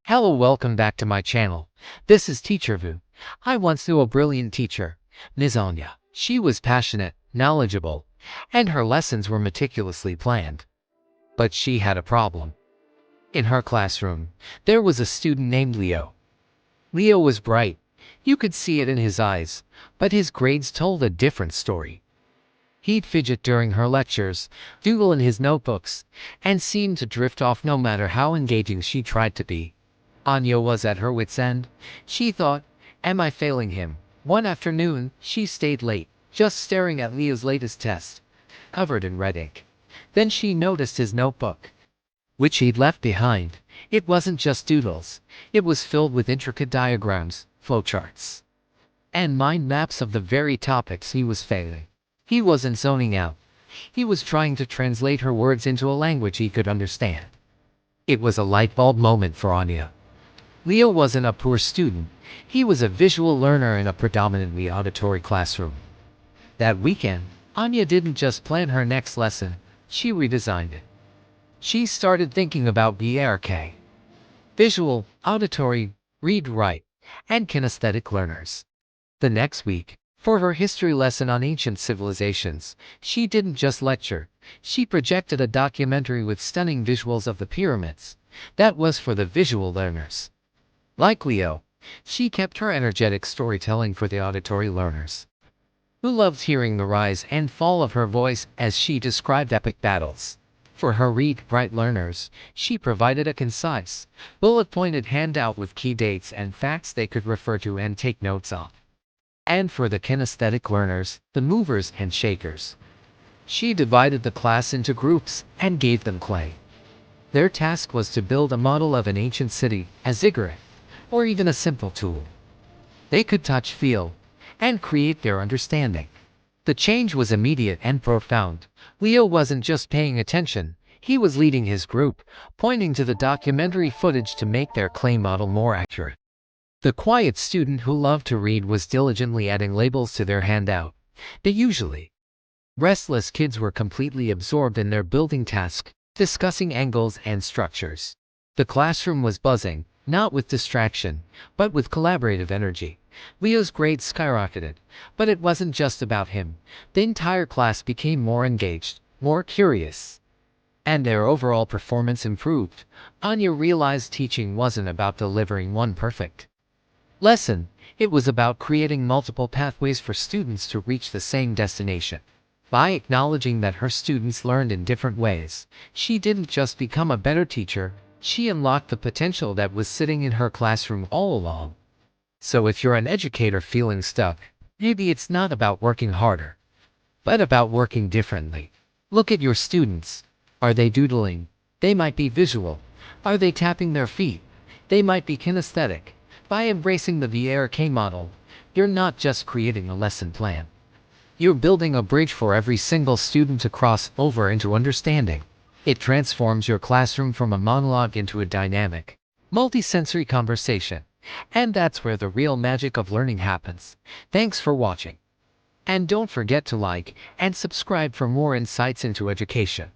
Hello, welcome back to my channel. This is Teacher Vu. I once knew a brilliant teacher, Ms. Anya. She was passionate, knowledgeable, and her lessons were meticulously planned. But she had a problem. In her classroom, there was a student named Leo. Leo was bright. You could see it in his eyes, but his grades told a different story. He'd fidget during her lectures, doodle in his notebooks, and seemed to drift off no matter how engaging she tried to be. Anya was at her wit's end. She thought, am I failing him? One afternoon, she stayed late, just staring at Leo's latest test, covered in red ink. Then she noticed his notebook, which he'd left behind. It wasn't just doodles. It was filled with intricate diagrams, flowcharts, and mind maps of the very topics he was failing. He wasn't zoning out. He was trying to translate her words into a language he could understand. It was a light bulb moment for Anya. Leo wasn't a poor student. He was a visual learner in a predominantly auditory classroom. That weekend, Anya didn't just plan her next lesson, she redesigned it. She started thinking about V.A.R.K. Visual, auditory, read, write, and kinesthetic learners. The next week, for her history lesson on ancient civilizations, she didn't just lecture, she projected a documentary with stunning visuals of the pyramids. That was for the visual learners. Like Leo, she kept her energetic storytelling for the auditory learners, who loved hearing the rise and fall of her voice as she described epic battles. For her read, write learners, she provided a concise, bullet-pointed handout with key dates and facts they could refer to and take notes on. And for the kinesthetic learners, the movers and shakers, she divided the class into groups and gave them clay. Their task was to build a model of an ancient city, a ziggurat, or even a simple tool. They could touch, feel, and create their understanding. The change was immediate and profound. Leo wasn't just paying attention, he was leading his group, pointing to the documentary footage to make their clay model more accurate. The quiet student who loved to read was diligently adding labels to their handout. The usually restless kids were completely absorbed in their building task, discussing angles and structures. The classroom was buzzing, not with distraction, but with collaborative energy. Leo's grades skyrocketed, but it wasn't just about him. The entire class became more engaged, more curious, and their overall performance improved. Anya realized teaching wasn't about delivering one perfect lesson. It was about creating multiple pathways for students to reach the same destination. By acknowledging that her students learned in different ways, she didn't just become a better teacher, she unlocked the potential that was sitting in her classroom all along. So if you're an educator feeling stuck, maybe it's not about working harder, but about working differently. Look at your students. Are they doodling? They might be visual. Are they tapping their feet? They might be kinesthetic. By embracing the V.A.R.K model, you're not just creating a lesson plan. You're building a bridge for every single student to cross over into understanding. It transforms your classroom from a monologue into a dynamic, multi-sensory conversation. And that's where the real magic of learning happens. Thanks for watching. And don't forget to like and subscribe for more insights into education.